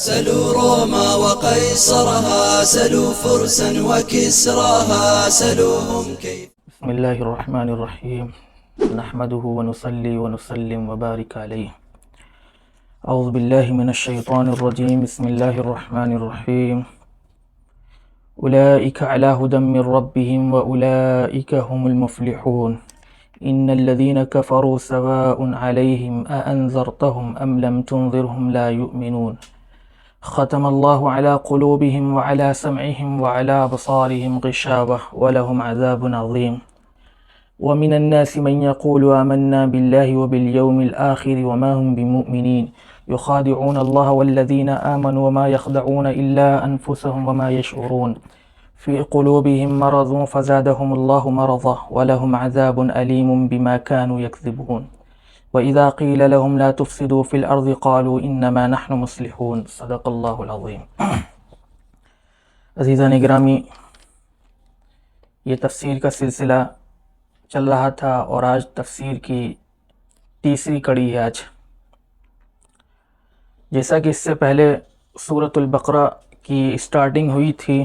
سلوا روما وقيصرها، سلوا فرسا وكسراها، سلوهم كيف. بسم الله الرحمن الرحيم، نحمده ونصلي ونسلم وبارك عليه. أعوذ بالله من الشيطان الرجيم، بسم الله الرحمن الرحيم. أولئك على هدى من ربهم وأولئك هم المفلحون. إن الذين كفروا سواء عليهم أأنذرتهم أم لم تنذرهم لا يؤمنون. ختم الله على قلوبهم وعلى سمعهم وعلى أبصارهم غشاوة ولهم عذاب عظيم. ومن الناس من يقول آمنا بالله وباليوم الآخر وما هم بمؤمنين يخادعون الله والذين آمنوا وما يخدعون إلا أنفسهم وما يشعرون. في قلوبهم مرض فزادهم الله مرضا ولهم عذاب أليم بما كانوا يكذبون. وإذا قيل لهم لا تفسدوا في الأرض قالوا إنما نحن مصلحون. صدق اللہ العظیم. عزیزان گرامی، یہ تفسیر کا سلسلہ چل رہا تھا اور آج تفسیر کی تیسری کڑی ہے. آج جیسا کہ اس سے پہلے سورۃ البقرہ کی اسٹارٹنگ ہوئی تھی،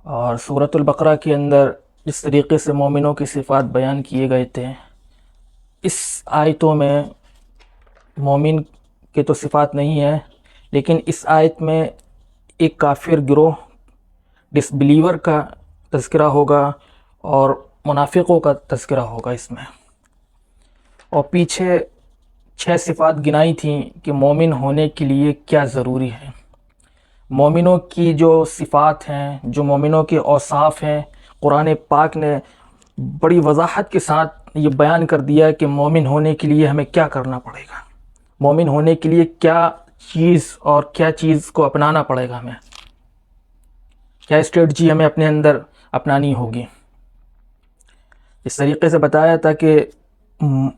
اور سورۃ البقرہ کے اندر جس طریقے سے مومنوں کی صفات بیان کیے گئے تھے، اس آیتوں میں مومن کے تو صفات نہیں ہیں، لیکن اس آیت میں ایک کافر گروہ ڈس بلیور کا تذکرہ ہوگا اور منافقوں کا تذکرہ ہوگا اس میں. اور پیچھے 6 صفات گنائی تھیں کہ مومن ہونے کے لیے کیا ضروری ہے. مومنوں کی جو صفات ہیں، جو مومنوں کے اوصاف ہیں، قرآن پاک نے بڑی وضاحت کے ساتھ یہ بیان کر دیا کہ مومن ہونے کے لیے ہمیں کیا کرنا پڑے گا، مومن ہونے کے لیے کیا چیز اور کیا چیز کو اپنانا پڑے گا، ہمیں کیا اسٹریٹجی ہمیں اپنے اندر اپنانی ہوگی. اس طریقے سے بتایا تھا کہ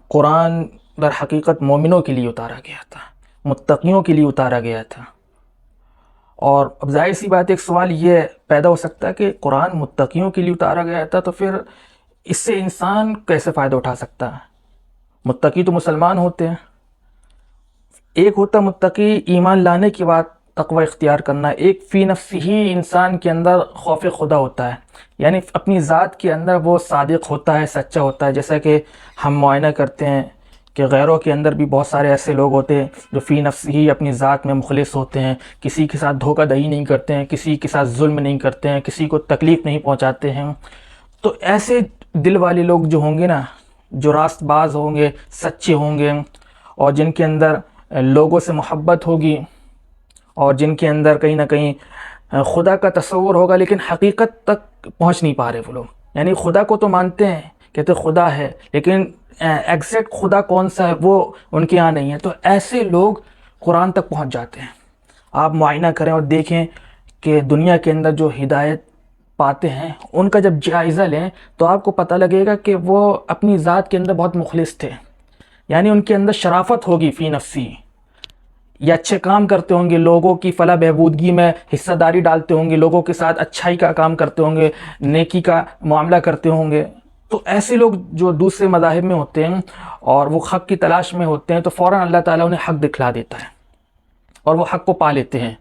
قرآن در حقیقت مومنوں کے لیے اتارا گیا تھا، متقیوں کے لیے اتارا گیا تھا. اور اب ظاہر سی بات ایک سوال یہ پیدا ہو سکتا ہے کہ قرآن متقیوں کے لیے اتارا گیا تھا تو پھر اس سے انسان کیسے فائدہ اٹھا سکتا ہے؟ متقی تو مسلمان ہوتے ہیں. ایک ہوتا متقی ایمان لانے کے بعد تقوی اختیار کرنا، ایک فی نفس ہی انسان کے اندر خوف خدا ہوتا ہے، یعنی اپنی ذات کے اندر وہ صادق ہوتا ہے، سچا ہوتا ہے. جیسا کہ ہم معائنہ کرتے ہیں کہ غیروں کے اندر بھی بہت سارے ایسے لوگ ہوتے ہیں جو فی نفس ہی اپنی ذات میں مخلص ہوتے ہیں، کسی کے ساتھ دھوکہ دہی نہیں کرتے ہیں، کسی کے ساتھ ظلم نہیں کرتے ہیں، کسی کو تکلیف نہیں پہنچاتے ہیں. تو ایسے دل والے لوگ جو ہوں گے نا، جو راست باز ہوں گے، سچے ہوں گے، اور جن کے اندر لوگوں سے محبت ہوگی، اور جن کے اندر کہیں نہ کہیں خدا کا تصور ہوگا لیکن حقیقت تک پہنچ نہیں پا رہے وہ لوگ. یعنی خدا کو تو مانتے ہیں، کہتے خدا ہے، لیکن ایگزیکٹ خدا کون سا ہے وہ ان کے یہاں نہیں ہے. تو ایسے لوگ قرآن تک پہنچ جاتے ہیں. آپ معائنہ کریں اور دیکھیں کہ دنیا کے اندر جو ہدایت پاتے ہیں ان کا جب جائزہ لیں تو آپ کو پتہ لگے گا کہ وہ اپنی ذات کے اندر بہت مخلص تھے. یعنی ان کے اندر شرافت ہوگی فی نفسی، یا اچھے کام کرتے ہوں گے، لوگوں کی فلاح بہبودگی میں حصہ داری ڈالتے ہوں گے، لوگوں کے ساتھ اچھائی کا کام کرتے ہوں گے، نیکی کا معاملہ کرتے ہوں گے. تو ایسے لوگ جو دوسرے مذاہب میں ہوتے ہیں اور وہ حق کی تلاش میں ہوتے ہیں تو فوراً اللہ تعالیٰ انہیں حق دکھلا دیتا ہے اور وہ حق کو پا لیتے ہیں.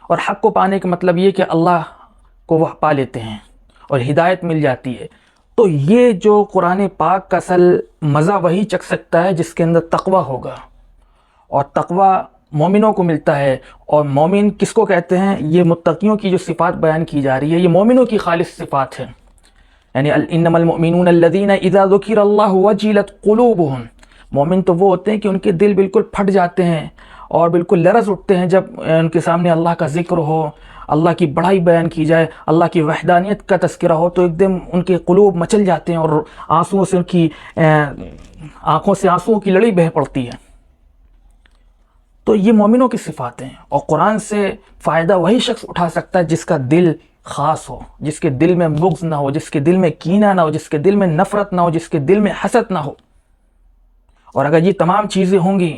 اور حق کو پانے کا مطلب یہ کہ اللہ کو وہ پا لیتے ہیں اور ہدایت مل جاتی ہے. تو یہ جو قرآن پاک کا اصل مزہ وہی چکھ سکتا ہے جس کے اندر تقوی ہوگا، اور تقوی مومنوں کو ملتا ہے. اور مومن کس کو کہتے ہیں؟ یہ متقیوں کی جو صفات بیان کی جا رہی ہے یہ مومنوں کی خالص صفات ہیں. یعنی انما المؤمنون الذین اذا ذکر اللہ وجلت قلوبهم. مومن تو وہ ہوتے ہیں کہ ان کے دل بالکل پھٹ جاتے ہیں اور بالکل لرز اٹھتے ہیں جب ان کے سامنے اللہ کا ذکر ہو، اللہ کی بڑائی بیان کی جائے، اللہ کی وحدانیت کا تذکرہ ہو، تو ایک دم ان کے قلوب مچل جاتے ہیں اور آنسوؤں سے ان کی آنکھوں سے آنسوؤں کی لڑی بہہ پڑتی ہے. تو یہ مومنوں کی صفات ہیں. اور قرآن سے فائدہ وہی شخص اٹھا سکتا ہے جس کا دل خاص ہو، جس کے دل میں بغض نہ ہو، جس کے دل میں کینہ نہ ہو، جس کے دل میں نفرت نہ ہو، جس کے دل میں حسد نہ ہو. اور اگر یہ تمام چیزیں ہوں گی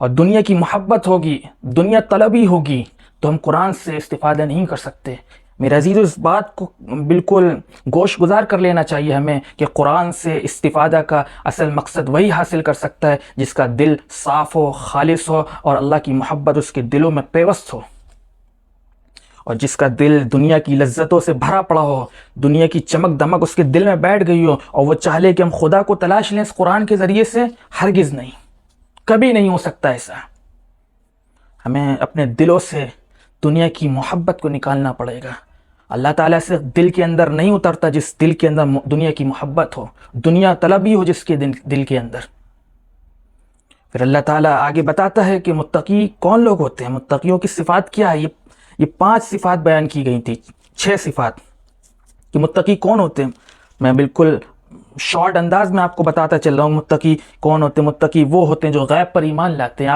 اور دنیا کی محبت ہوگی، دنیا طلبی ہوگی، تو ہم قرآن سے استفادہ نہیں کر سکتے. میرے عزیز اس بات کو بالکل گوش گزار کر لینا چاہیے ہمیں کہ قرآن سے استفادہ کا اصل مقصد وہی حاصل کر سکتا ہے جس کا دل صاف ہو، خالص ہو، اور اللہ کی محبت اس کے دلوں میں پیوست ہو، اور جس کا دل دنیا کی لذتوں سے بھرا پڑا ہو، دنیا کی چمک دمک اس کے دل میں بیٹھ گئی ہو، اور وہ چاہ لے کہ ہم خدا کو تلاش لیں اس قرآن کے ذریعے سے، ہرگز نہیں، کبھی نہیں ہو سکتا ایسا۔ ہمیں اپنے دلوں سے دنیا کی محبت کو نکالنا پڑے گا۔ اللہ تعالیٰ سے دل کے اندر نہیں اترتا جس دل کے اندر دنیا کی محبت ہو، دنیا طلبی ہو جس کے دل کے اندر۔ پھر اللہ تعالیٰ آگے بتاتا ہے کہ متقی کون لوگ ہوتے ہیں، متقیوں کی صفات کیا ہے۔ یہ 5 صفات بیان کی گئی تھی، 6 صفات کہ متقی کون ہوتے ہیں۔ میں بالکل شارٹ انداز میں آپ کو بتاتا چل رہا ہوں متقی کون ہوتے ہیں۔ متقی وہ ہوتے ہیں جو غیب پر ایمان لاتے ہیں۔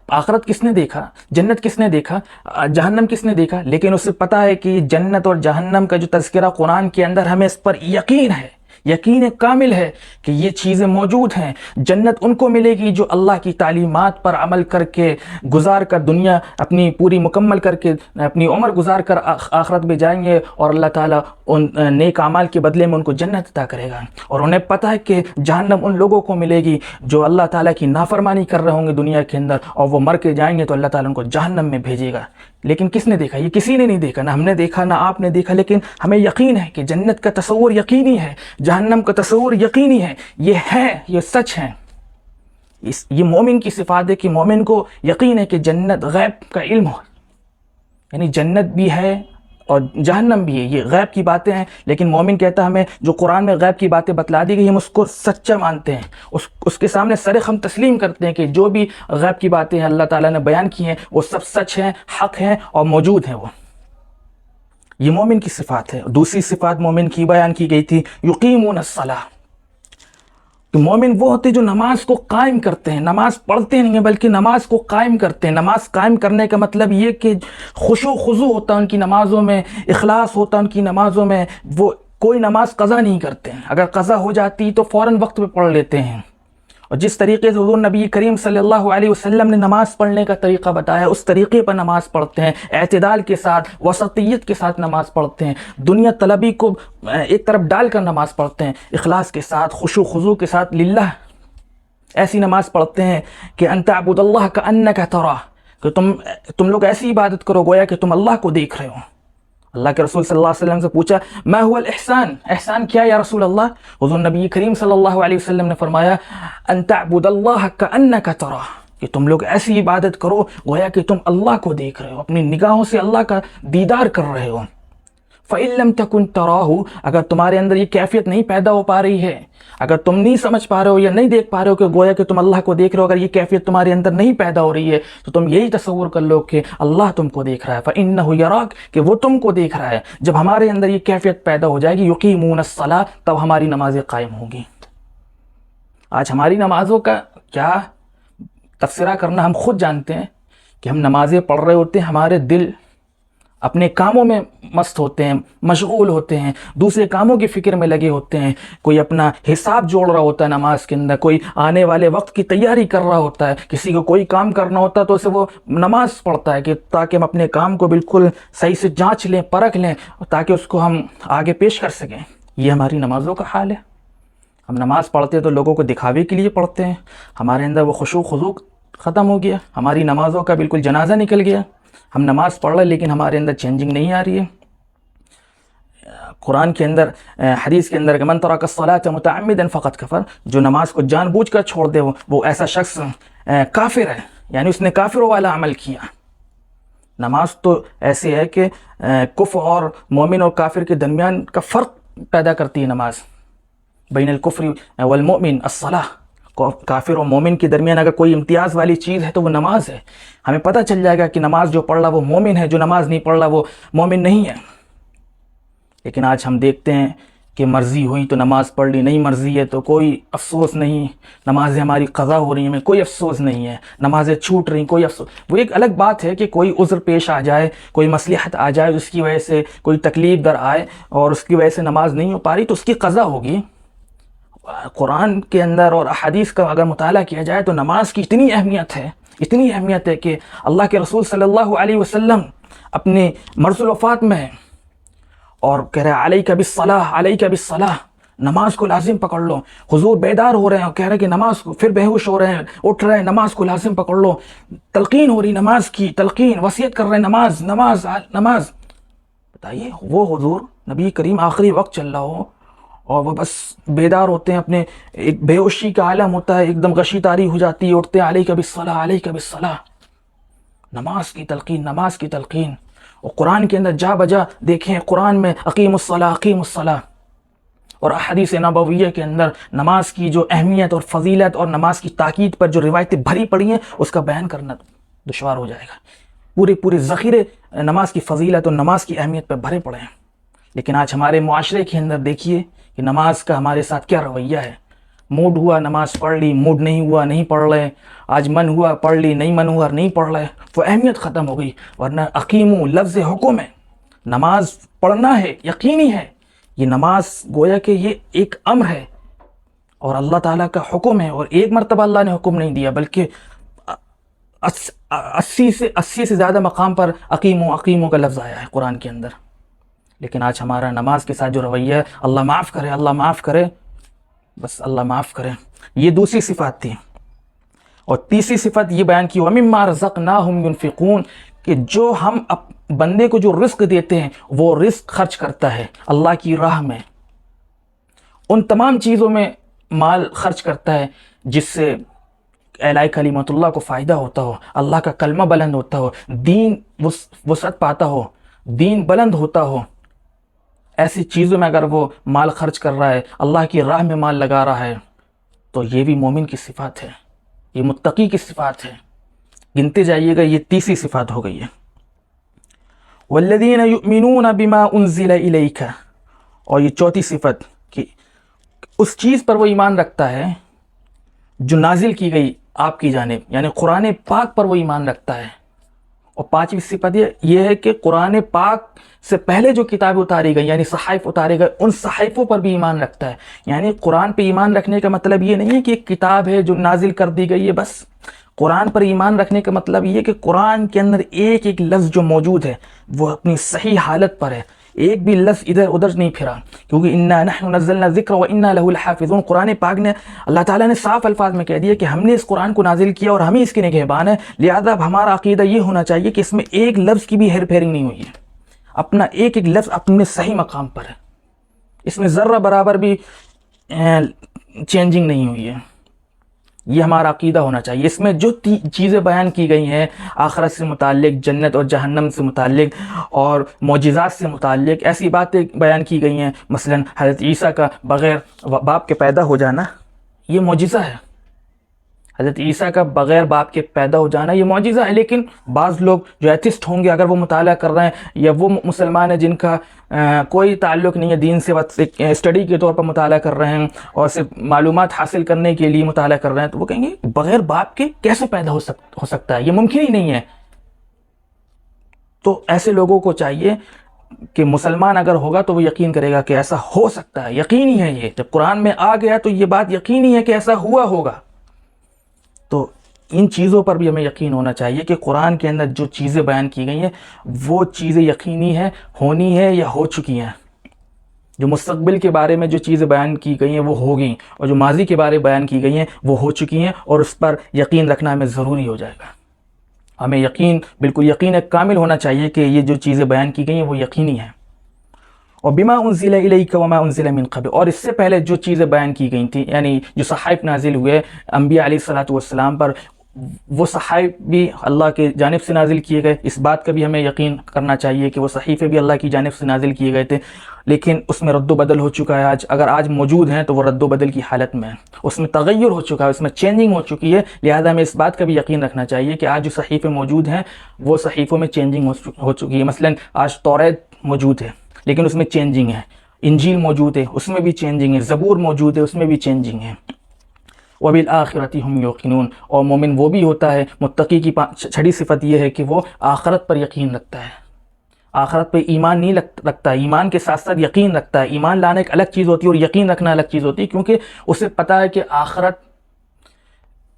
آخرت کس نے دیکھا، جنت کس نے دیکھا، جہنم کس نے دیکھا، لیکن اسے پتہ ہے کہ جنت اور جہنم کا جو تذکرہ قرآن کے اندر ہمیں اس پر یقین ہے، یقین کامل ہے کہ یہ چیزیں موجود ہیں۔ جنت ان کو ملے گی جو اللہ کی تعلیمات پر عمل کر کے گزار کر، دنیا اپنی پوری مکمل کر کے، اپنی عمر گزار کر آخرت میں جائیں گے، اور اللہ تعالیٰ ان نیک اعمال کے بدلے میں ان کو جنت عطا کرے گا۔ اور انہیں پتہ ہے کہ جہنم ان لوگوں کو ملے گی جو اللہ تعالیٰ کی نافرمانی کر رہے ہوں گے دنیا کے اندر، اور وہ مر کے جائیں گے تو اللہ تعالیٰ ان کو جہنم میں بھیجے گا۔ لیکن کس نے دیکھا؟ یہ کسی نے نہیں دیکھا، نہ ہم نے دیکھا نہ آپ نے دیکھا، لیکن ہمیں یقین ہے کہ جنت کا تصور یقینی ہے، جہنم کا تصور یقینی ہے، یہ سچ ہے۔ یہ مومن کی صفات ہے کہ مومن کو یقین ہے کہ جنت غیب کا علم ہو، یعنی جنت بھی ہے اور جہنم بھی ہے، یہ غیب کی باتیں ہیں، لیکن مومن کہتا ہے ہمیں جو قرآن میں غیب کی باتیں بتلا دی گئی ہم اس کو سچا مانتے ہیں، اس کے سامنے سر خم تسلیم کرتے ہیں کہ جو بھی غیب کی باتیں ہیں اللہ تعالیٰ نے بیان کی ہیں وہ سب سچ ہیں، حق ہیں اور موجود ہیں۔ وہ یہ مومن کی صفات ہے۔ دوسری صفات مومن کی بیان کی گئی تھی، یقیمون الصلاۃ، کہ مومن وہ ہوتے جو نماز کو قائم کرتے ہیں، نماز پڑھتے نہیں ہیں بلکہ نماز کو قائم کرتے ہیں۔ نماز قائم کرنے کا مطلب یہ کہ خشوع و خضوع ہوتا ہے ان کی نمازوں میں، اخلاص ہوتا ہے ان کی نمازوں میں، وہ کوئی نماز قضا نہیں کرتے ہیں، اگر قضا ہو جاتی تو فوراً وقت پہ پڑھ لیتے ہیں۔ اور جس طریقے سے حضور نبی کریم صلی اللہ علیہ وسلم نے نماز پڑھنے کا طریقہ بتایا اس طریقے پر نماز پڑھتے ہیں، اعتدال کے ساتھ، وسطیت کے ساتھ نماز پڑھتے ہیں، دنیا طلبی کو ایک طرف ڈال کر نماز پڑھتے ہیں، اخلاص کے ساتھ، خشوع و خضوع کے ساتھ للہ ایسی نماز پڑھتے ہیں کہ ان تعبد اللہ کأنک تراہ، کہ تم لوگ ایسی عبادت کرو گویا کہ تم اللہ کو دیکھ رہے ہو۔ اللہ کے رسول صلی اللہ علیہ وسلم سے پوچھا ما هو الاحسان، احسان کیا یا رسول اللہ؟ حضور نبی کریم صلی اللہ علیہ وسلم نے فرمایا ان تعبد اللہ کأنک تراہ، کہ تم لوگ ایسی عبادت کرو گویا کہ تم اللہ کو دیکھ رہے ہو، اپنی نگاہوں سے اللہ کا دیدار کر رہے ہو۔ فَإِن لَمْ تَكُنْ تَرَاهُ، اگر تمہارے اندر یہ کیفیت نہیں پیدا ہو پا رہی ہے، اگر تم نہیں سمجھ پا رہے ہو یا نہیں دیکھ پا رہے ہو کہ گویا کہ تم اللہ کو دیکھ رہے ہو، اگر یہ کیفیت تمہارے اندر نہیں پیدا ہو رہی ہے تو تم یہی تصور کر لو کہ اللہ تم کو دیکھ رہا ہے، فَإِنَّهُ يَرَاكَ، کہ وہ تم کو دیکھ رہا ہے۔ جب ہمارے اندر یہ کیفیت پیدا ہو جائے گی، یقیمون الصلاۃ، تب ہماری نمازیں قائم ہوں گی۔ آج ہماری نمازوں کا کیا تفسیرہ کرنا ہم خود جانتے ہیں کہ ہم نمازیں پڑھ رہے ہوتے ہیں، ہمارے دل اپنے کاموں میں مست ہوتے ہیں، مشغول ہوتے ہیں، دوسرے کاموں کی فکر میں لگے ہوتے ہیں، کوئی اپنا حساب جوڑ رہا ہوتا ہے نماز کے اندر، کوئی آنے والے وقت کی تیاری کر رہا ہوتا ہے، کسی کو کوئی کام کرنا ہوتا ہے تو اسے وہ نماز پڑھتا ہے کہ تاکہ ہم اپنے کام کو بالکل صحیح سے جانچ لیں، پرکھ لیں، تاکہ اس کو ہم آگے پیش کر سکیں۔ یہ ہماری نمازوں کا حال ہے۔ ہم نماز پڑھتے ہیں تو لوگوں کو دکھاوے کے لیے پڑھتے ہیں، ہمارے اندر وہ خشوع و خضوع ختم ہو گیا، ہماری نمازوں کا بالکل جنازہ نکل گیا۔ ہم نماز پڑھ رہے لیکن ہمارے اندر چینجنگ نہیں آ رہی ہے۔ قرآن کے اندر، حدیث کے اندر کہ من ترک الصلاۃ متعمدا فقد کفر، جو نماز کو جان بوجھ کر چھوڑ دے وہ ایسا شخص کافر ہے، یعنی اس نے کافروں والا عمل کیا۔ نماز تو ایسے ہے کہ کفر اور مومن اور کافر کے درمیان کا فرق پیدا کرتی ہے نماز۔ بین الکفر والمؤمن الصلاۃ، کافر اور مومن کے درمیان اگر کوئی امتیاز والی چیز ہے تو وہ نماز ہے۔ ہمیں پتہ چل جائے گا کہ نماز جو پڑھ رہا وہ مومن ہے، جو نماز نہیں پڑھ رہا وہ مومن نہیں ہے۔ لیکن آج ہم دیکھتے ہیں کہ مرضی ہوئی تو نماز پڑھ لی، نہیں مرضی ہے تو کوئی افسوس نہیں، نمازیں ہماری قضا ہو رہی ہیں، ہمیں کوئی افسوس نہیں ہے، نمازیں چھوٹ رہی، کوئی افسوس۔ وہ ایک الگ بات ہے کہ کوئی عذر پیش آ جائے، کوئی مصلحت آ جائے، اس کی وجہ سے کوئی تکلیف در آئے اور اس کی وجہ سے نماز نہیں ہو پا رہی تو اس کی قضا ہوگی۔ قرآن کے اندر اور احادیث کا اگر مطالعہ کیا جائے تو نماز کی اتنی اہمیت ہے، اتنی اہمیت ہے کہ اللہ کے رسول صلی اللہ علیہ وسلم اپنے مرض الوفات میں ہیں اور کہہ رہے ہیں علیک بالصلاۃ، علیک بالصلاۃ، نماز کو لازم پکڑ لو۔ حضور بیدار ہو رہے ہیں اور کہہ رہے ہیں کہ نماز کو، پھر بے ہوش ہو رہے ہیں، اٹھ رہے ہیں، نماز کو لازم پکڑ لو، تلقین ہو رہی نماز کی، تلقین، وصیت کر رہے ہیں نماز نماز نماز۔ بتائیے وہ حضور نبی کریم آخری وقت چل رہا ہو اور وہ بس بیدار ہوتے ہیں، اپنے ایک بے ہوشی کا عالم ہوتا ہے، ایک دم غشی طاری ہو جاتی ہے، اٹھتے ہیں علیک بالصلاۃ، علیک بالصلاۃ، نماز کی تلقین، نماز کی تلقین۔ اور قرآن کے اندر جا بجا دیکھیں، قرآن میں اقیم الصلاۃ، اقیم الصلاۃ، اور احادیث نبویہ کے اندر نماز کی جو اہمیت اور فضیلت اور نماز کی تاکید پر جو روایتیں بھری پڑی ہیں اس کا بیان کرنا دشوار ہو جائے گا۔ پورے ذخیرے نماز کی فضیلت اور نماز کی اہمیت پر بھرے پڑے ہیں، لیکن آج ہمارے معاشرے کے اندر دیکھیے کہ نماز کا ہمارے ساتھ کیا رویہ ہے۔ موڈ ہوا نماز پڑھ لی، موڈ نہیں ہوا نہیں پڑھ رہے، آج من ہوا پڑھ لی، نہیں من ہوا نہیں پڑھ رہے، وہ اہمیت ختم ہو گئی۔ ورنہ اقیمو لفظ حکم ہے، نماز پڑھنا ہے، یقینی ہے، یہ نماز گویا کہ یہ ایک امر ہے اور اللہ تعالیٰ کا حکم ہے، اور ایک مرتبہ اللہ نے حکم نہیں دیا بلکہ 80 سے زیادہ مقام پر اقیمو کا لفظ آیا ہے قرآن کے اندر۔ لیکن آج ہمارا نماز کے ساتھ جو رویہ ہے، اللہ معاف کرے، اللہ معاف کرے، بس اللہ معاف کرے۔ یہ دوسری صفات تھی۔ اور تیسری صفت یہ بیان کی وَمِمَّا رَزَقْنَاهُمْ يُنْفِقُونَ، کہ جو ہم بندے کو جو رزق دیتے ہیں وہ رزق خرچ کرتا ہے اللہ کی راہ میں، ان تمام چیزوں میں مال خرچ کرتا ہے جس سے اعلاء کلمت اللہ کو فائدہ ہوتا ہو، اللہ کا کلمہ بلند ہوتا ہو، دین وسعت پاتا ہو، دین بلند ہوتا ہو۔ ایسی چیزوں میں اگر وہ مال خرچ کر رہا ہے، اللہ کی راہ میں مال لگا رہا ہے، تو یہ بھی مومن کی صفات ہے، یہ متقی کی صفات ہے۔ گنتے جائیے گا، یہ تیسری صفات ہو گئی ہے۔ والذین یؤمنون بما انزل الیک، اور یہ چوتھی صفت کہ اس چیز پر وہ ایمان رکھتا ہے جو نازل کی گئی آپ کی جانب، یعنی قرآن پاک پر وہ ایمان رکھتا ہے۔ اور پانچویں صفت یہ ہے کہ قرآن پاک سے پہلے جو کتابیں اتاری گئی، یعنی صحائف اتارے گئے، ان صحائفوں پر بھی ایمان رکھتا ہے۔ یعنی قرآن پہ ایمان رکھنے کا مطلب یہ نہیں ہے کہ ایک کتاب ہے جو نازل کر دی گئی ہے بس۔ قرآن پر ایمان رکھنے کا مطلب یہ ہے کہ قرآن کے اندر ایک ایک لفظ جو موجود ہے وہ اپنی صحیح حالت پر ہے، ایک بھی لفظ ادھر ادھر نہیں پھرا، کیونکہ انا نحن نزلنا الذکر وانا له لحافظون۔ قرآن پاک نے، اللہ تعالیٰ نے صاف الفاظ میں کہہ دیا کہ ہم نے اس قرآن کو نازل کیا اور ہم ہی اس کے نگہبان ہیں، لہذا اب ہمارا عقیدہ یہ ہونا چاہیے کہ اس میں ایک لفظ کی بھی ہیر پھیرنگ نہیں ہوئی ہے، اپنا ایک ایک لفظ اپنے صحیح مقام پر ہے، اس میں ذرہ برابر بھی چینجنگ نہیں ہوئی ہے۔ یہ ہمارا عقیدہ ہونا چاہیے۔ اس میں جو چیزیں بیان کی گئی ہیں آخرت سے متعلق، جنت اور جہنم سے متعلق اور معجزات سے متعلق، ایسی باتیں بیان کی گئی ہیں، مثلا حضرت عیسیٰ کا بغیر باپ کے پیدا ہو جانا یہ معجزہ ہے، حضرت عیسیٰ کا بغیر باپ کے پیدا ہو جانا یہ معجزہ ہے۔ لیکن بعض لوگ جو ایتھسٹ ہوں گے، اگر وہ مطالعہ کر رہے ہیں، یا وہ مسلمان ہیں جن کا کوئی تعلق نہیں ہے دین سے، اسٹڈی کے طور پر مطالعہ کر رہے ہیں اور صرف معلومات حاصل کرنے کے لیے مطالعہ کر رہے ہیں، تو وہ کہیں گے بغیر باپ کے کیسے پیدا ہو سکتا ہے، یہ ممکن ہی نہیں ہے۔ تو ایسے لوگوں کو چاہیے کہ مسلمان اگر ہوگا تو وہ یقین کرے گا کہ ایسا ہو سکتا ہے، یقینی ہے، یہ جب قرآن میں آ گیا تو یہ بات یقینی ہے کہ ایسا ہوا ہوگا۔ تو ان چیزوں پر بھی ہمیں یقین ہونا چاہیے کہ قرآن کے اندر جو چیزیں بیان کی گئی ہیں وہ چیزیں یقینی ہیں، ہونی ہے یا ہو چکی ہیں۔ جو مستقبل کے بارے میں جو چیزیں بیان کی گئی ہیں وہ ہو گئیں، اور جو ماضی کے بارے میں بیان کی گئی ہیں وہ ہو چکی ہیں، اور اس پر یقین رکھنا ہمیں ضروری ہو جائے گا۔ ہمیں یقین، بالکل یقین کامل ہونا چاہیے کہ یہ جو چیزیں بیان کی گئی ہیں وہ یقینی ہیں۔ اور بما انزل الیک وما انزل من قبل، اور اس سے پہلے جو چیزیں بیان کی گئی تھیں، یعنی جو صحائف نازل ہوئے انبیاء علیہ الصلوۃ والسلام پر، وہ صحائف بھی اللہ کی جانب سے نازل کیے گئے، اس بات کا بھی ہمیں یقین کرنا چاہیے کہ وہ صحیفے بھی اللہ کی جانب سے نازل کیے گئے تھے، لیکن اس میں رد و بدل ہو چکا ہے۔ اگر آج موجود ہیں تو وہ رد و بدل کی حالت میں ہیں، اس میں تغیر ہو چکا ہے، اس میں چینجنگ ہو چکی ہے، لہذا ہمیں اس بات کا بھی یقین رکھنا چاہیے کہ آج جو صحیفے موجود ہیں وہ صحیفوں میں چینجنگ ہو چکی ہے۔ مثلا آج توریت موجود ہے لیکن اس میں چینجنگ ہے، انجیل موجود ہے اس میں بھی چینجنگ ہے، زبور موجود ہے اس میں بھی چینجنگ ہے۔ وَبِالْآخِرَةِ هُمْ يُوقِنُونَ، اور مومن وہ بھی ہوتا ہے، متقی کی چھٹی صفت یہ ہے کہ وہ آخرت پر یقین رکھتا ہے، آخرت پہ ایمان نہیں رکھتا، ایمان کے ساتھ ساتھ یقین رکھتا ہے۔ ایمان لانا ایک الگ چیز ہوتی ہے اور یقین رکھنا الگ چیز ہوتی ہے، کیونکہ اسے پتہ ہے کہ آخرت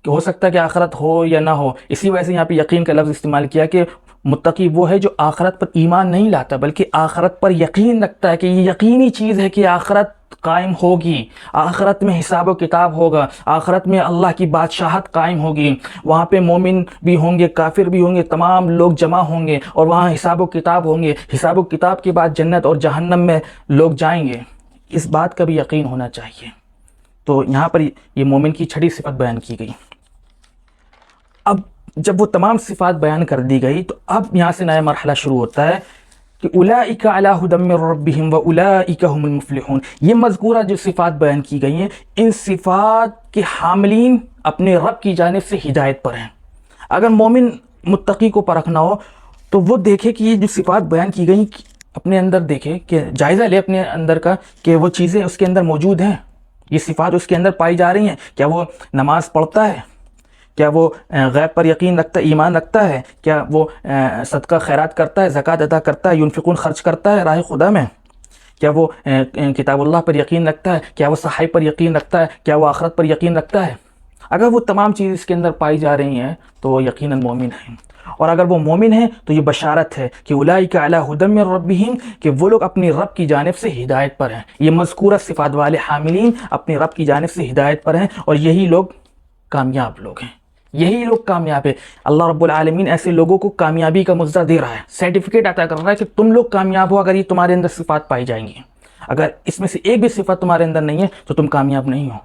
کہ ہو سکتا ہے کہ آخرت ہو یا نہ ہو، اسی وجہ سے یہاں پہ یقین کا لفظ استعمال کیا کہ متقی وہ ہے جو آخرت پر ایمان نہیں لاتا بلکہ آخرت پر یقین رکھتا ہے کہ یہ یقینی چیز ہے کہ آخرت قائم ہوگی، آخرت میں حساب و کتاب ہوگا، آخرت میں اللہ کی بادشاہت قائم ہوگی، وہاں پہ مومن بھی ہوں گے، کافر بھی ہوں گے، تمام لوگ جمع ہوں گے اور وہاں حساب و کتاب ہوں گے، حساب و کتاب کے بعد جنت اور جہنم میں لوگ جائیں گے، اس بات کا بھی یقین ہونا چاہیے۔ تو یہاں پر یہ مومن کی چھٹی صفت بیان کی گئی۔ اب جب وہ تمام صفات بیان کر دی گئی تو اب یہاں سے نیا مرحلہ شروع ہوتا ہے کہ اولئک علی ھدی من ربہم واولئک ھم المفلحون۔ یہ مذکورہ جو صفات بیان کی گئی ہیں، ان صفات کے حاملین اپنے رب کی جانب سے ہدایت پر ہیں۔ اگر مومن متقی کو پرکھنا ہو تو وہ دیکھے کہ یہ جو صفات بیان کی گئی اپنے اندر دیکھے، کہ جائزہ لے اپنے اندر کا کہ وہ چیزیں اس کے اندر موجود ہیں، یہ صفات اس کے اندر پائی جا رہی ہیں۔ کیا وہ نماز پڑھتا ہے؟ کیا وہ غیب پر یقین رکھتا ہے، ایمان رکھتا ہے؟ کیا وہ صدقہ خیرات کرتا ہے، زکوٰۃ ادا کرتا ہے، ينفقون خرچ کرتا ہے راہ خدا میں؟ کیا وہ کتاب اللہ پر یقین رکھتا ہے؟ کیا وہ صحائف پر یقین رکھتا ہے؟ کیا وہ آخرت پر یقین رکھتا ہے؟ اگر وہ تمام چیز اس کے اندر پائی جا رہی ہیں تو وہ یقیناً مومن ہیں، اور اگر وہ مومن ہیں تو یہ بشارت ہے کہ اولئک علی ھدی من ربہم، کہ وہ لوگ اپنی رب کی جانب سے ہدایت پر ہیں۔ یہ مذکورہ صفات والے حاملین اپنے رب کی جانب سے ہدایت پر ہیں، اور یہی لوگ کامیاب لوگ ہیں، یہی لوگ کامیاب ہیں۔ اللہ رب العالمین ایسے لوگوں کو کامیابی کا مجزہ دے رہا ہے، سرٹیفکیٹ عطا کر رہا ہے کہ تم لوگ کامیاب ہو اگر یہ تمہارے اندر صفات پائی جائیں گی۔ اگر اس میں سے ایک بھی صفت تمہارے اندر نہیں ہے تو تم کامیاب نہیں ہو۔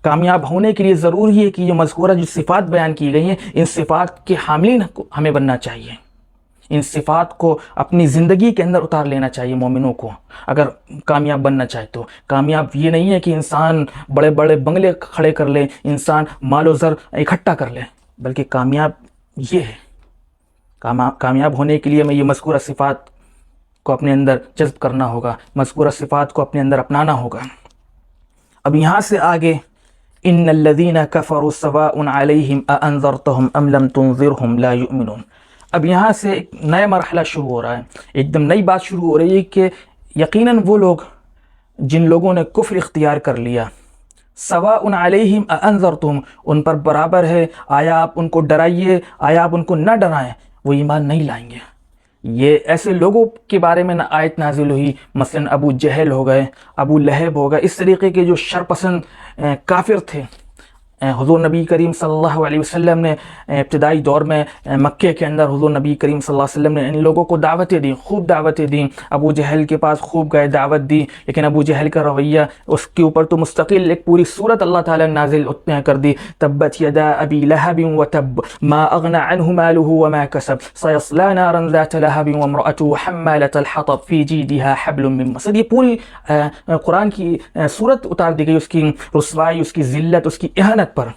کامیاب ہونے کے لیے ضروری ہے کہ یہ مذکورہ جو صفات بیان کی گئی ہیں، ان صفات کے حاملین کو ہمیں بننا چاہیے، ان صفات کو اپنی زندگی کے اندر اتار لینا چاہیے مومنوں کو، اگر کامیاب بننا چاہے تو۔ کامیاب یہ نہیں ہے کہ انسان بڑے بڑے بنگلے کھڑے کر لے، انسان مال و زر اکٹھا کر لے، بلکہ کامیاب یہ ہے، کامیاب ہونے کے لیے ہمیں یہ مذکورہ صفات کو اپنے اندر جذب کرنا ہوگا، مذکورہ صفات کو اپنے اندر اپنانا ہوگا۔ اب یہاں سے آگے ان الذین کفروا سواء علیہم اانذرتہم ام لم تنذرہم لا یؤمنون۔ اب یہاں سے ایک نیا مرحلہ شروع ہو رہا ہے، ایک دم نئی بات شروع ہو رہی ہے کہ یقیناً وہ لوگ جن لوگوں نے کفر اختیار کر لیا، سواء علیہم اانذرتہم، ان پر برابر ہے، آیا آپ ان کو ڈرائیے، آیا آپ ان کو نہ ڈرائیں، وہ ایمان نہیں لائیں گے۔ یہ ایسے لوگوں کے بارے میں آیت نازل ہوئی، مثلا ابو جہل ہو گئے، ابو لہب ہو گئے، اس طریقے کے جو شرپسند کافر تھے۔ حضور نبی کریم صلی اللہ علیہ وسلم نے ابتدائی دور میں مکے کے اندر حضور نبی کریم صلی اللہ علیہ وسلم نے ان لوگوں کو دعوتیں دیں، خوب دعوتیں دیں، ابو جہل کے پاس خوب گئے، دعوت دی، لیکن ابو جہل کا رویہ، اس کے اوپر تو مستقل ایک پوری سورت اللہ تعالیٰ نے نازل کر دی، تبت یدا ابی لہب وتب ما اغنى عنه ماله وما كسب سيصلى نارا ذات لهب وامرأته حمالة الحطب في جيدها حبل من مسد۔ یہ پوری قرآن کی سورت اتار دی گئی، اس کی رسوائی، اس کی ذلت، اس کی اہانت پر،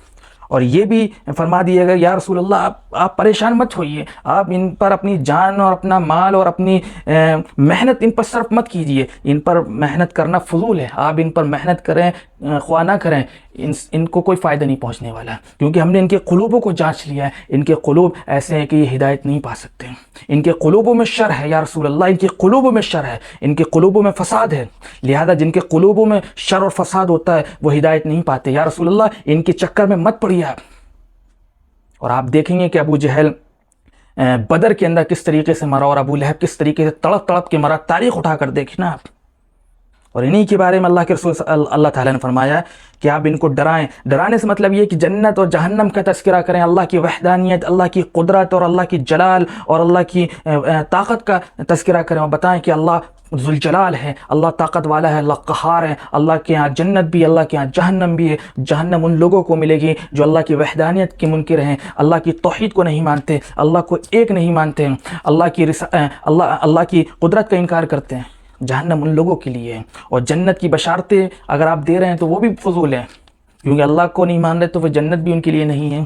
اور یہ بھی فرما دیا گیا یا رسول اللہ آپ پریشان مت ہوئیے، آپ ان پر اپنی جان اور اپنا مال اور اپنی محنت ان پر صرف مت کیجیے، ان پر محنت کرنا فضول ہے، آپ ان پر محنت کریں خواہ نہ کریں، ان کو کوئی فائدہ نہیں پہنچنے والا، کیونکہ ہم نے ان کے قلوبوں کو جانچ لیا ہے، ان کے قلوب ایسے ہیں کہ یہ ہدایت نہیں پا سکتے، ان کے قلوبوں میں شر ہے یا رسول اللہ، ان کے قلوبوں میں شر ہے، ان کے قلوبوں میں فساد ہے، لہذا جن کے قلوبوں میں شر اور فساد ہوتا ہے وہ ہدایت نہیں پاتے، یا رسول اللہ ان کے چکر میں مت پڑیے آپ۔ اور آپ دیکھیں گے کہ ابو جہل بدر کے اندر کس طریقے سے مرا اور ابو لہب کس طریقے سے تڑپ تڑپ کے مرا، تاریخ اٹھا کر دیکھنا آپ۔ اور انہی کے بارے میں اللہ کے رسول اللہ تعالیٰ نے فرمایا کہ آپ ان کو ڈرائیں، ڈرانے سے مطلب یہ کہ جنت اور جہنم کا تذکرہ کریں، اللہ کی وحدانیت، اللہ کی قدرت اور اللہ کی جلال اور اللہ کی طاقت کا تذکرہ کریں، اور بتائیں کہ اللہ ذوالجلال ہے، اللہ طاقت والا ہے، اللہ قہار ہے، اللہ کے ہاں جنت بھی، اللہ کے ہاں جہنم بھی ہے۔ جہنم ان لوگوں کو ملے گی جو اللہ کی وحدانیت کے منکر ہیں، اللہ کی توحید کو نہیں مانتے، اللہ کو ایک نہیں مانتے، اللہ کی قدرت کا انکار کرتے ہیں، جہنم ان لوگوں کے لیے ہے۔ اور جنت کی بشارتیں اگر آپ دے رہے ہیں تو وہ بھی فضول ہیں، کیونکہ اللہ کو نہیں مان رہے تو وہ جنت بھی ان کے لیے نہیں ہے۔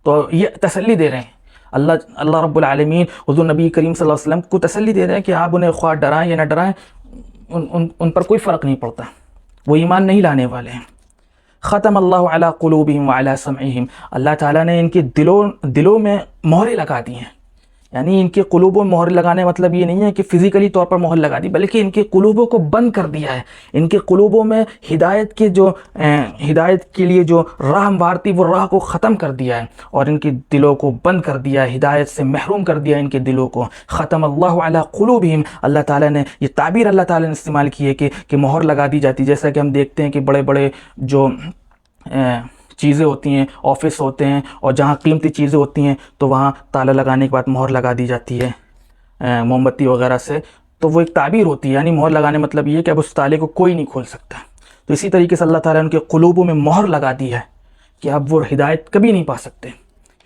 تو یہ تسلی دے رہے ہیں اللہ رب العالمین، حضور نبی کریم صلی اللہ علیہ وسلم کو تسلی دے رہے ہیں کہ آپ انہیں خواہ ڈرائیں یا نہ ڈرائیں، ان پر کوئی فرق نہیں پڑتا، وہ ایمان نہیں لانے والے ہیں۔ ختم اللہ علی قلوبہم وعلی سمعہم، اللہ تعالیٰ نے ان کے دلوں میں مہریں لگا دی ہیں، یعنی ان کے قلوبوں میں مہر لگانے مطلب یہ نہیں ہے کہ فزیکلی طور پر مہر لگا دی، بلکہ ان کے قلوبوں کو بند کر دیا ہے، ان کے قلوبوں میں ہدایت کے لیے جو راہ ہموار تھی وہ راہ کو ختم کر دیا ہے، اور ان کے دلوں کو بند کر دیا ہے، ہدایت سے محروم کر دیا ان کے دلوں کو۔ ختم اللہ علی قلوبہم، اللہ تعالیٰ نے یہ تعبیر اللہ تعالیٰ نے استعمال کی ہے کہ مہر لگا دی جاتی، جیسا کہ ہم دیکھتے ہیں کہ بڑے بڑے جو چیزیں ہوتی ہیں، آفس ہوتے ہیں، اور جہاں قیمتی چیزیں ہوتی ہیں تو وہاں تالا لگانے کے بعد مہر لگا دی جاتی ہے موم بتی وغیرہ سے، تو وہ ایک تعبیر ہوتی ہے، یعنی مہر لگانے مطلب یہ ہے کہ اب اس تالے کو کوئی نہیں کھول سکتا۔ تو اسی طریقے سے اللہ تعالیٰ نے ان کے قلوبوں میں مہر لگا دی ہے کہ اب وہ ہدایت کبھی نہیں پا سکتے،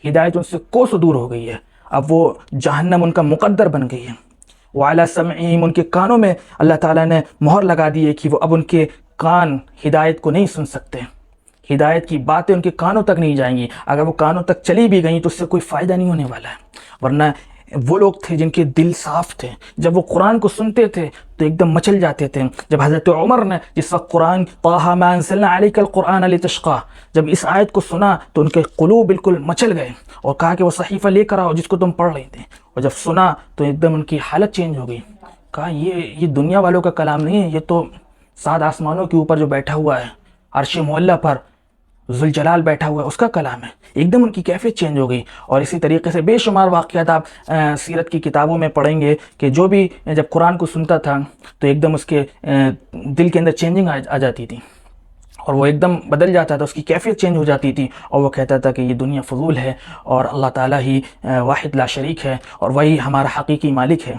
ہدایت ان سے کوسوں دور ہو گئی ہے، اب وہ جہنم ان کا مقدر بن گئی ہے۔ وعلی سمعہم، ان کے کانوں میں اللہ تعالیٰ نے مہر لگا دی ہے کہ وہ اب ان کے کان ہدایت کو نہیں سن سکتے، ہدایت کی باتیں ان کے کانوں تک نہیں جائیں گی، اگر وہ کانوں تک چلی بھی گئیں تو اس سے کوئی فائدہ نہیں ہونے والا ہے۔ ورنہ وہ لوگ تھے جن کے دل صاف تھے، جب وہ قرآن کو سنتے تھے تو ایک دم مچل جاتے تھے۔ جب حضرت عمر نے جس وقت قرآن طٰہٰ مَا أَنزَلْنَا عَلَيْكَ الْقُرْآنَ لِتَشْقَىٰ، جب اس آیت کو سنا تو ان کے قلوب بالکل مچل گئے، اور کہا کہ وہ صحیفہ لے کر آؤ جس کو تم پڑھ رہے تھے، اور جب سنا تو ایک دم ان کی حالت چینج ہو گئی۔ کہا یہ دنیا والوں کا کلام نہیں ہے، یہ تو 7 آسمانوں کے اوپر جو بیٹھا ہوا ہے، عرش معلیٰ پر ذوالجلال بیٹھا ہوا ہے، اس کا کلام ہے۔ ایک دم ان کی کیفیت چینج ہو گئی۔ اور اسی طریقے سے بے شمار واقعات آپ سیرت کی کتابوں میں پڑھیں گے کہ جو بھی جب قرآن کو سنتا تھا تو ایک دم اس کے دل کے اندر چینجنگ آ جاتی تھی، اور وہ ایک دم بدل جاتا تھا، اس کی کیفیت چینج ہو جاتی تھی، اور وہ کہتا تھا کہ یہ دنیا فضول ہے اور اللہ تعالیٰ ہی واحد لا شریک ہے، اور وہی ہمارا حقیقی مالک ہے۔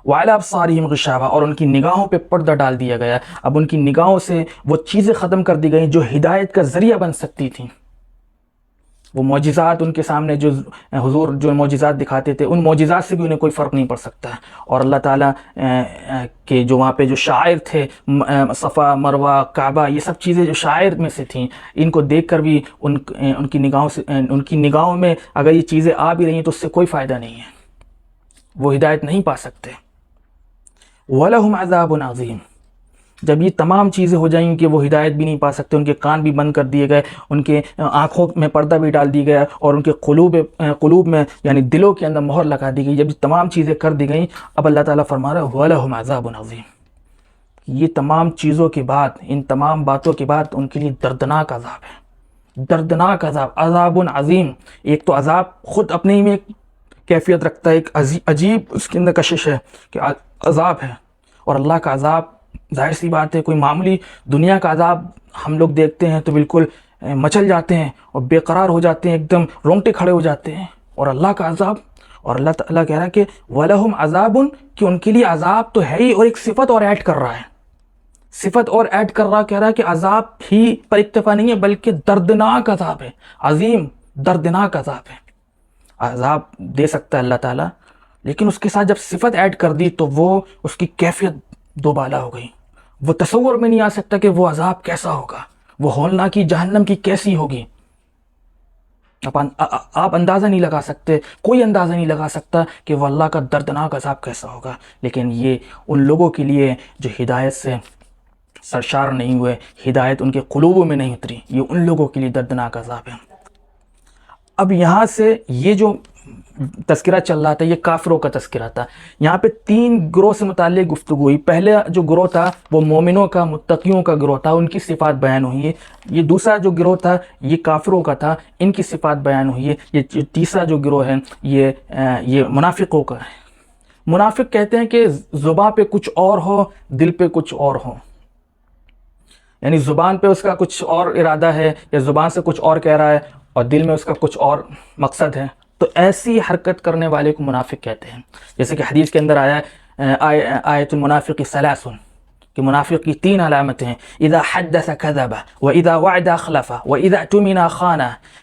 وعلی ابصارہم غشاوہ، اور ان کی نگاہوں پہ پردہ ڈال دیا گیا، اب ان کی نگاہوں سے وہ چیزیں ختم کر دی گئیں جو ہدایت کا ذریعہ بن سکتی تھیں۔ وہ معجزات ان کے سامنے جو حضور جو معجزات دکھاتے تھے، ان معجزات سے بھی انہیں کوئی فرق نہیں پڑ سکتا، اور اللہ تعالیٰ کے جو وہاں پہ جو شاعر تھے، صفا مروہ کعبہ، یہ سب چیزیں جو شاعر میں سے تھیں، ان کو دیکھ کر بھی ان کی نگاہوں میں اگر یہ چیزیں آ بھی رہی ہیں تو اس سے کوئی فائدہ نہیں ہے، وہ ہدایت نہیں پا سکتے۔ وَلَهُمْ عَذَابٌ عَظِيمٌ، جب یہ تمام چیزیں ہو جائیں کہ وہ ہدایت بھی نہیں پا سکتے، ان کے کان بھی بند کر دیے گئے، ان کے آنکھوں میں پردہ بھی ڈال دی گیا، اور ان کے قلوب میں یعنی دلوں کے اندر مہر لگا دی گئی، جب یہ تمام چیزیں کر دی گئیں، اب اللہ تعالیٰ فرما رہا ہے وَلَهُمْ عَذَابٌ عَظِيمٌ، یہ تمام چیزوں کے بعد، ان تمام باتوں کے بعد ان کے لیے دردناک عذاب ہے، دردناک عذاب، عذاب عظیم۔ ایک تو عذاب خود اپنے ہی میں ایک کیفیت رکھتا ہے، ایک عجیب اس کے اندر کشش ہے کہ عذاب ہے، اور اللہ کا عذاب ظاہر سی بات ہے کوئی معمولی دنیا کا عذاب ہم لوگ دیکھتے ہیں تو بالکل مچل جاتے ہیں اور بے قرار ہو جاتے ہیں، ایک دم رونگٹے کھڑے ہو جاتے ہیں، اور اللہ کا عذاب، اور اللہ تعالیٰ کہہ رہا ہے کہ وَلَهُمْ عَذَابٌ، کہ ان کے لیے عذاب تو ہے ہی، اور ایک صفت اور ایڈ کر رہا ہے، صفت اور ایڈ کر رہا، کہہ رہا ہے کہ عذاب ہی پر اکتفا نہیں ہے بلکہ دردناک عذاب ہے، عظیم دردناک عذاب ہے۔ عذاب دے سکتا ہے اللہ تعالیٰ، لیکن اس کے ساتھ جب صفت ایڈ کر دی تو وہ اس کی کیفیت دوبالا ہو گئی، وہ تصور میں نہیں آ سکتا کہ وہ عذاب کیسا ہوگا، وہ ہولناکی جہنم کی کیسی ہوگی، آپ اندازہ نہیں لگا سکتے، کوئی اندازہ نہیں لگا سکتا کہ وہ اللہ کا دردناک عذاب کیسا ہوگا۔ لیکن یہ ان لوگوں کے لیے جو ہدایت سے سرشار نہیں ہوئے، ہدایت ان کے قلوبوں میں نہیں اتری، یہ ان لوگوں کے لیے دردناک عذاب ہے۔ اب یہاں سے یہ جو تذکرہ چل رہا تھا یہ کافروں کا تذکرہ تھا، یہاں پہ 3 گروہ سے متعلق گفتگو ہوئی۔ پہلا جو گروہ تھا وہ مومنوں کا، متقیوں کا گروہ تھا، ان کی صفات بیان ہوئی ہے۔ یہ دوسرا جو گروہ تھا یہ کافروں کا تھا، ان کی صفات بیان ہوئی ہے۔ یہ تیسرا جو گروہ ہے یہ منافقوں کا ہے۔ منافق کہتے ہیں کہ زبان پہ کچھ اور ہو، دل پہ کچھ اور ہو، یعنی زبان پہ اس کا کچھ اور ارادہ ہے یا زبان سے کچھ اور کہہ رہا ہے اور دل میں اس کا کچھ اور مقصد ہے، تو ایسی حرکت کرنے والے کو منافق کہتے ہیں۔ جیسے کہ حدیث کے اندر آیا ہے آیت المنافق ثلاث، کہ منافق کی 3 علامتیں ہیں، اذا حدث کذب واذا وعد اخلف واذا اؤتمن خان،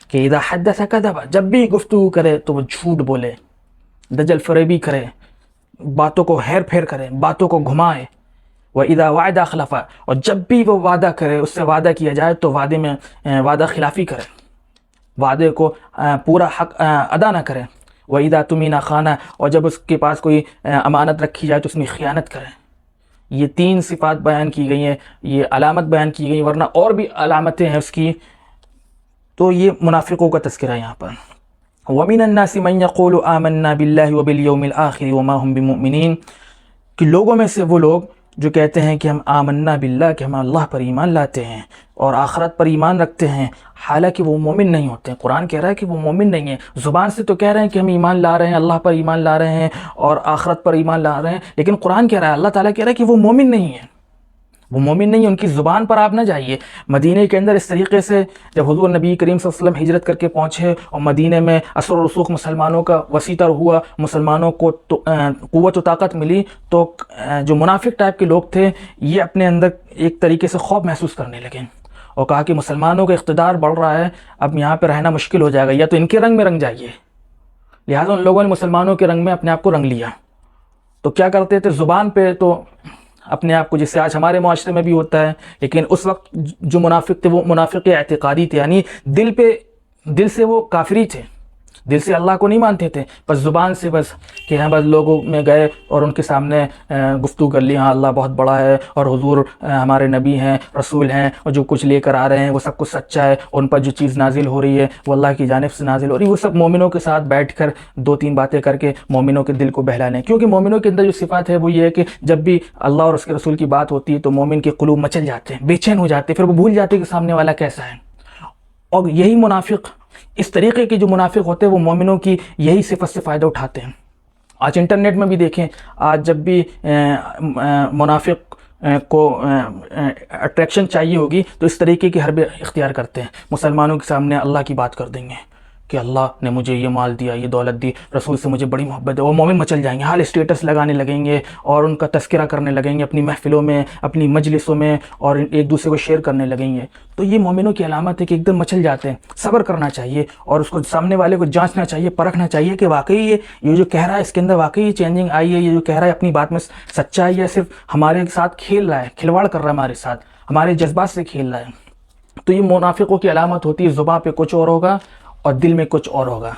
کہ اذا حدث کذب، جب بھی گفتگو کرے تو وہ جھوٹ بولے، دجل فریبی کرے، باتوں کو ہیر پھیر کرے، باتوں کو گھمائے، وَإِذَا وَعْدَ أَخْلَفَ، اور جب بھی وہ وعدہ کرے، اس سے وعدہ کیا جائے تو وعدے میں وعدہ خلافی کرے، وعدے کو پورا حق ادا نہ کرے، وَإِذَا تُمِنَ خَانَ، اور جب اس کے پاس کوئی امانت رکھی جائے تو اس میں خیانت کرے۔ یہ 3 صفات بیان کی گئی ہیں، یہ علامت بیان کی گئی، ورنہ اور بھی علامتیں ہیں اس کی۔ تو یہ منافقوں کا تذکرہ ہے یہاں پر۔ وَمِنَ النَّاسِ مَن يَقُولُ آمَنَّا بِاللَّهِ وَبِالْيَوْمِ الْآخِرِ وَمَا هُم بِمُؤْمِنِينَ، کہ لوگوں میں سے وہ لوگ جو کہتے ہیں کہ ہم آمنا باللہ، کہ ہم اللہ پر ایمان لاتے ہیں اور آخرت پر ایمان رکھتے ہیں، حالانکہ وہ مومن نہیں ہوتے ہیں۔ قرآن کہہ رہا ہے کہ وہ مومن نہیں ہیں۔ زبان سے تو کہہ رہے ہیں کہ ہم ایمان لا رہے ہیں، اللہ پر ایمان لا رہے ہیں اور آخرت پر ایمان لا رہے ہیں، لیکن قرآن کہہ رہا ہے، اللہ تعالیٰ کہہ رہا ہے کہ وہ مومن نہیں ہیں، وہ مومن نہیں ہیں، ان کی زبان پر آپ نہ جائیے۔ مدینہ کے اندر اس طریقے سے جب حضور نبی کریم صلی اللہ علیہ وسلم ہجرت کر کے پہنچے اور مدینہ میں اثر و رسوخ مسلمانوں کا وسیع تر ہوا، مسلمانوں کو قوت و طاقت ملی، تو جو منافق ٹائپ کے لوگ تھے یہ اپنے اندر ایک طریقے سے خوف محسوس کرنے لگے اور کہا کہ مسلمانوں کا اقتدار بڑھ رہا ہے، اب یہاں پہ رہنا مشکل ہو جائے گا، یا تو ان کے رنگ میں رنگ جائیے۔ لہٰذا ان لوگوں نے مسلمانوں کے رنگ میں اپنے آپ کو رنگ لیا۔ تو کیا کرتے تھے؟ زبان پہ تو اپنے آپ کو، جسے آج ہمارے معاشرے میں بھی ہوتا ہے، لیکن اس وقت جو منافق تھے وہ منافق اعتقادی تھے، یعنی دل سے وہ کافری تھے، دل سے اللہ کو نہیں مانتے تھے، بس زبان سے بس کہ ہاں بس لوگوں میں گئے اور ان کے سامنے گفتگو کر لی، ہاں اللہ بہت بڑا ہے اور حضور ہمارے نبی ہیں، رسول ہیں، اور جو کچھ لے کر آ رہے ہیں وہ سب کچھ سچا ہے، ان پر جو چیز نازل ہو رہی ہے وہ اللہ کی جانب سے نازل ہو رہی ہے۔ وہ سب مومنوں کے ساتھ بیٹھ کر دو تین باتیں کر کے مومنوں کے دل کو بہلانے، کیونکہ مومنوں کے اندر جو صفات ہے وہ یہ ہے کہ جب بھی اللہ اور اس کے رسول کی بات ہوتی ہے تو مومن کے قلوب مچل جاتے ہیں، بے چین ہو جاتے ہیں، پھر وہ بھول جاتے ہیں کہ سامنے والا کیسا ہے۔ اور یہی منافق، اس طریقے کے جو منافق ہوتے ہیں وہ مومنوں کی یہی صفت سے فائدہ اٹھاتے ہیں۔ آج انٹرنیٹ میں بھی دیکھیں، آج جب بھی منافق کو اٹریکشن چاہیے ہوگی تو اس طریقے کی حربیں اختیار کرتے ہیں، مسلمانوں کے سامنے اللہ کی بات کر دیں گے کہ اللہ نے مجھے یہ مال دیا، یہ دولت دی، رسول سے مجھے بڑی محبت ہے، وہ مومن مچل جائیں گے، حال اسٹیٹس لگانے لگیں گے اور ان کا تذکرہ کرنے لگیں گے اپنی محفلوں میں، اپنی مجلسوں میں، اور ایک دوسرے کو شیئر کرنے لگیں گے۔ تو یہ مومنوں کی علامت ہے کہ ایک دم مچل جاتے ہیں۔ صبر کرنا چاہیے اور اس کو سامنے والے کو جانچنا چاہیے، پرکھنا چاہیے کہ واقعی یہ جو کہہ رہا ہے اس کے اندر واقعی یہ چینجنگ آئی ہے، یہ جو کہہ رہا ہے اپنی بات میں سچا ہے، یا صرف ہمارے ساتھ کھیل رہا ہے، کھلواڑ کر رہا ہے ہمارے ساتھ، ہمارے جذبات سے کھیل رہا ہے۔ تو یہ منافقوں کی علامت ہوتی ہے، زبان پہ کچھ اور ہوگا اور دل میں کچھ اور ہوگا۔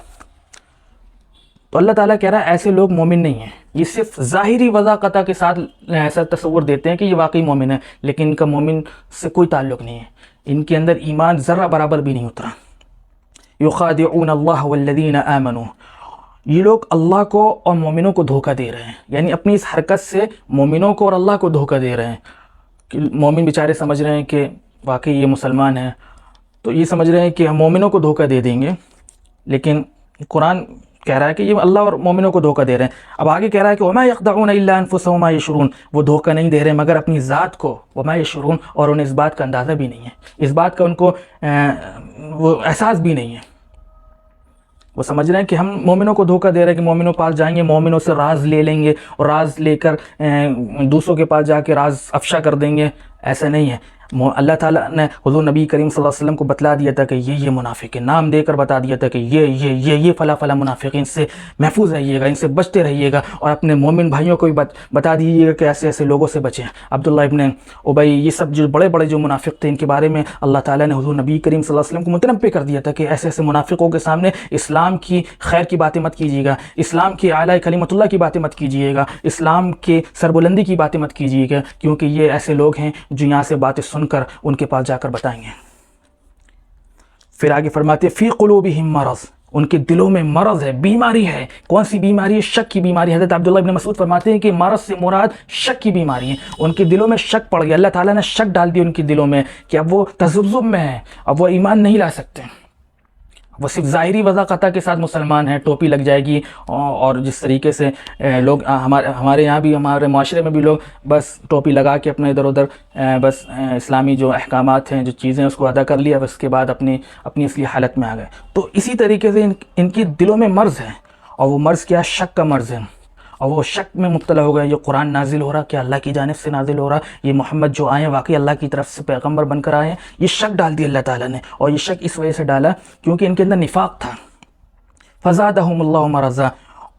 تو اللہ تعالیٰ کہہ رہا ہے ایسے لوگ مومن نہیں ہیں، یہ صرف ظاہری وضاحت کے ساتھ ایسا تصور دیتے ہیں کہ یہ واقعی مومن ہے، لیکن ان کا مومن سے کوئی تعلق نہیں ہے، ان کے اندر ایمان ذرہ برابر بھی نہیں اترا۔ یخادعون اللہ والذین آمنوا، یہ لوگ اللہ کو اور مومنوں کو دھوکہ دے رہے ہیں، یعنی اپنی اس حرکت سے مومنوں کو اور اللہ کو دھوکہ دے رہے ہیں کہ مومن بیچارے سمجھ رہے ہیں کہ واقعی یہ مسلمان ہیں، تو یہ سمجھ رہے ہیں کہ ہم مومنوں کو دھوکہ دے دیں گے، لیکن قرآن کہہ رہا ہے کہ یہ اللہ اور مومنوں کو دھوکہ دے رہے ہیں۔ اب آگے کہہ رہا ہے کہ وما یخدعون الا انفسهم وما یشعرون، وہ دھوکہ نہیں دے رہے مگر اپنی ذات کو، وما یشعرون، اور انہیں اس بات کا اندازہ بھی نہیں ہے، اس بات کا ان کو وہ احساس بھی نہیں ہے۔ وہ سمجھ رہے ہیں کہ ہم مومنوں کو دھوکہ دے رہے ہیں کہ مومنوں کے پاس جائیں گے، مومنوں سے راز لے لیں گے اور راز لے کر دوسروں کے پاس جا کے راز افشا کر دیں گے، ایسا نہیں ہے۔ اللہ تعالیٰ نے حضور نبی کریم صلی اللہ علیہ وسلم کو بتلا دیا تھا کہ یہ منافق ہے، نام دے کر بتا دیا تھا کہ یہ فلاں فلاں منافق، ان سے محفوظ رہیے گا، ان سے بچتے رہیے گا، اور اپنے مومن بھائیوں کو بھی بتا دیجیے گا کہ ایسے ایسے لوگوں سے بچیں۔ عبداللہ ابن ابی، یہ سب جو بڑے بڑے جو منافق تھے، ان کے بارے میں اللہ تعالیٰ نے حضور نبی کریم صلی اللہ علیہ وسلم کو متنبہ کر دیا تھا کہ ایسے ایسے منافقوں کے سامنے اسلام کی خیر کی باتیں مت کیجیے گا، اسلام کی اعلیٰ کلمت اللہ کی باتیں مت کیجیے گا، اسلام کے سربلندی کی باتیں مت کیجیے گا، کیونکہ یہ ایسے لوگ ہیں جو یہاں سے باتیں سن کر ان کے پاس جا کر بتائیں گے۔ پھر آگے فرماتے فی قلوبہم مرض، ان کے دلوں میں مرض ہے، بیماری ہے۔ کون سی بیماری ہے؟ شک کی بیماری۔ حضرت عبداللہ ابن مسعود فرماتے ہیں کہ مرض سے مراد شک کی بیماری ہے، ان کے دلوں میں شک پڑ گیا، اللہ تعالیٰ نے شک ڈال دیا ان کے دلوں میں کہ اب وہ تذبذب میں ہیں، اب وہ ایمان نہیں لا سکتے، وہ صرف ظاہری وضاحت کے ساتھ مسلمان ہیں، ٹوپی لگ جائے گی، اور جس طریقے سے لوگ ہمارے یہاں بھی، ہمارے معاشرے میں بھی لوگ بس ٹوپی لگا کے اپنے ادھر ادھر بس اسلامی جو احکامات ہیں، جو چیزیں اس کو ادا کر لیا، بس اس کے بعد اپنی اصلی حالت میں آ گئے۔ تو اسی طریقے سے ان کی دلوں میں مرض ہے، اور وہ مرض کیا؟ شک کا مرض ہے، اور وہ شک میں مبتلا ہو گئے۔ یہ قرآن نازل ہو رہا کہ اللہ کی جانب سے نازل ہو رہا، یہ محمد جو آئے ہیں واقعی اللہ کی طرف سے پیغمبر بن کر آئے ہیں، یہ شک ڈال دیا اللہ تعالیٰ نے، اور یہ شک اس وجہ سے ڈالا کیونکہ ان کے اندر نفاق تھا۔ فزادہم اللہ مرضا،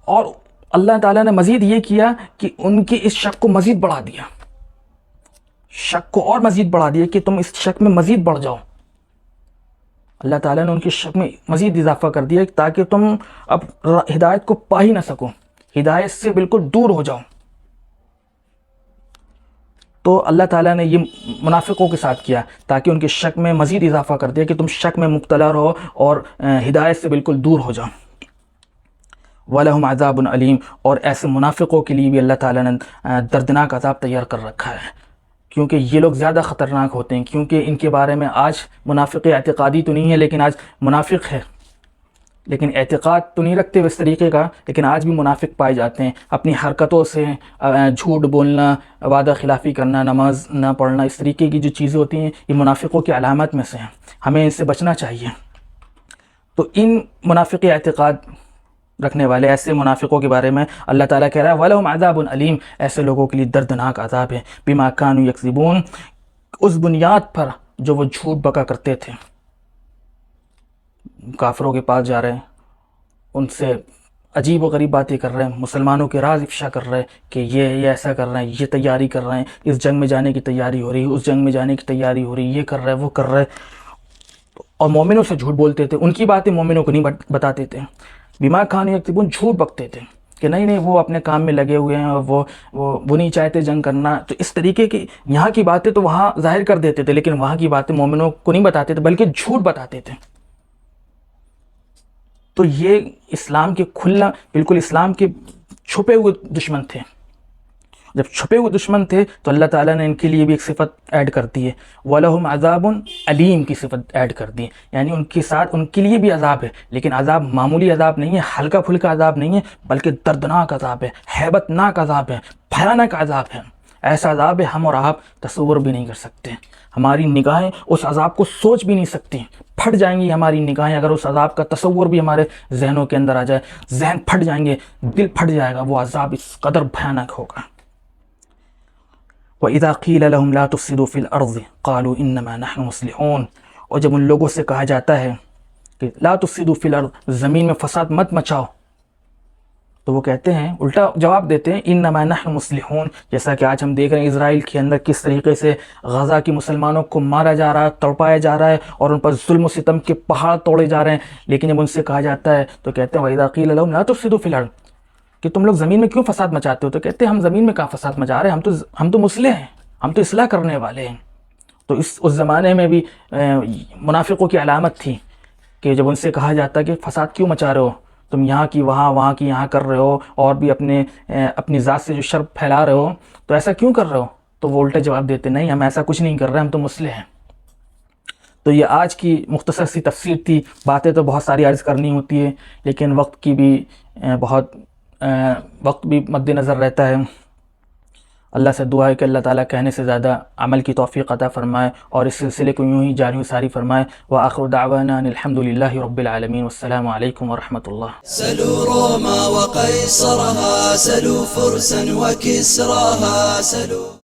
اور اللہ تعالیٰ نے مزید یہ کیا کہ ان کی اس شک کو مزید بڑھا دیا، شک کو اور مزید بڑھا دیا کہ تم اس شک میں مزید بڑھ جاؤ۔ اللہ تعالیٰ نے ان کی شک میں مزید اضافہ کر دیا تاکہ تم اب ہدایت کو پا ہی نہ سکو، ہدایت سے بالکل دور ہو جاؤ۔ تو اللہ تعالیٰ نے یہ منافقوں کے ساتھ کیا تاکہ ان کے شک میں مزید اضافہ کر دیا کہ تم شک میں مبتلا رہو اور ہدایت سے بالکل دور ہو جاؤ۔ وَلَهُمْ عَذَابٌ علیم، اور ایسے منافقوں کے لیے بھی اللہ تعالیٰ نے دردناک عذاب تیار کر رکھا ہے، کیونکہ یہ لوگ زیادہ خطرناک ہوتے ہیں، کیونکہ ان کے بارے میں آج منافق اعتقادی تو نہیں ہے لیکن آج منافق ہے، لیکن اعتقاد تو نہیں رکھتے اس طریقے کا، لیکن آج بھی منافق پائے جاتے ہیں، اپنی حرکتوں سے جھوٹ بولنا، وعدہ خلافی کرنا، نماز نہ پڑھنا، اس طریقے کی جو چیزیں ہوتی ہیں یہ منافقوں کی علامت میں سے ہیں، ہمیں ان سے بچنا چاہیے۔ تو ان منافق اعتقاد رکھنے والے ایسے منافقوں کے بارے میں اللہ تعالیٰ کہہ رہا ہے وَلَهُمْ عَذَابٌ علیم، ایسے لوگوں کے لیے دردناک عذاب ہے، بِمَا كَانُوا يَكْذِبُونَ، اس بنیاد پر جو وہ جھوٹ بکا کرتے تھے، کافروں کے پاس جا رہے ہیں، ان سے عجیب و غریب باتیں کر رہے ہیں، مسلمانوں کے راز افشا کر رہے ہیں کہ یہ ایسا کر رہے ہیں، یہ تیاری کر رہے ہیں، اس جنگ میں جانے کی تیاری ہو رہی ہے، اس جنگ میں جانے کی تیاری ہو رہی ہے، یہ کر رہے ہیں، وہ کر رہے ہیں، اور مومنوں سے جھوٹ بولتے تھے، ان کی باتیں مومنوں کو نہیں بتاتے تھے، بما كانوا يكذبون، جھوٹ بکتے تھے کہ نہیں وہ اپنے کام میں لگے ہوئے ہیں، اور وہ نہیں چاہتے جنگ کرنا، تو اس طریقے کی یہاں کی باتیں تو وہاں ظاہر کر دیتے تھے، لیکن وہاں کی باتیں مومنوں کو نہیں بتاتے تھے بلکہ جھوٹ بتاتے تھے۔ تو یہ اسلام کے کھلا، بالکل اسلام کے چھپے ہوئے دشمن تھے۔ جب چھپے ہوئے دشمن تھے تو اللہ تعالیٰ نے ان کے لیے بھی ایک صفت ایڈ کر دی ہے، وَلَهُمْ عَذَابٌ علیم کی صفت ایڈ کر دی ہے، یعنی ان کے ساتھ ان کے لیے بھی عذاب ہے، لیکن عذاب معمولی عذاب نہیں ہے، ہلکا پھلکا عذاب نہیں ہے، بلکہ دردناک عذاب ہے، ہیبت ناک عذاب ہے، بھیانک عذاب ہے، ایسا عذاب ہے ہم اور آپ تصور بھی نہیں کر سکتے، ہماری نگاہیں اس عذاب کو سوچ بھی نہیں سکتی، پھٹ جائیں گی ہماری نگاہیں اگر اس عذاب کا تصور بھی ہمارے ذہنوں کے اندر آ جائے، ذہن پھٹ جائیں گے، دل پھٹ جائے گا، وہ عذاب اس قدر بھیانک ہوگا۔ وَإِذَا قِيلَ لَهُمْ لَا تُفْسِدُوا فِي الْأَرْضِ قَالُوا إِنَّمَا نَحْنُ مُصْلِحُونَ، اور جب ان لوگوں سے کہا جاتا ہے کہ لا تفسدوا فی الارض، زمین میں فساد مت مچاؤ، تو وہ کہتے ہیں، الٹا جواب دیتے ہیں انما نحن مصلحون، جیسا کہ آج ہم دیکھ رہے ہیں اسرائیل کے اندر کس طریقے سے غزہ کی مسلمانوں کو مارا جا رہا ہے، تڑپایا جا رہا ہے، اور ان پر ظلم و ستم کے پہاڑ توڑے جا رہے ہیں، لیکن جب ان سے کہا جاتا ہے تو کہتے ہیں وَإِذَا قِيلَ لَهُمْ لَا تُفْسِدُوا فِي الْأَرْضِ، کہ تم لوگ زمین میں کیوں فساد مچاتے ہو، تو کہتے ہیں ہم زمین میں کہاں فساد مچا رہے ہیں، ہم تو مصلح ہیں، ہم تو اصلاح کرنے والے ہیں۔ تو اس زمانے میں بھی منافقوں کی علامت تھی کہ جب ان سے کہا جاتا کہ فساد کیوں مچا رہے ہو، تم یہاں کی وہاں، وہاں کی یہاں کر رہے ہو، اور بھی اپنی ذات سے جو شر پھیلا رہے ہو، تو ایسا کیوں کر رہے ہو، تو وہ الٹا جواب دیتے نہیں ہم ایسا کچھ نہیں کر رہے، ہم تو مصلح ہیں۔ تو یہ آج کی مختصر سی تفسیر تھی، باتیں تو بہت ساری عرض کرنی ہوتی ہے، لیکن وقت کی بھی وقت بھی مد نظر رہتا ہے۔ اللہ سے دعا ہے کہ اللہ تعالیٰ کہنے سے زیادہ عمل کی توفیق عطا فرمائے، اور اس سلسلے کو یوں ہی جاری و ساری فرمائے۔ وآخر دعوانا ان الحمد للہ رب العالمین، والسلام علیکم ورحمۃ اللہ۔ سلوا روما وقيصرها، سلوا فرسا وكسراها، سلوا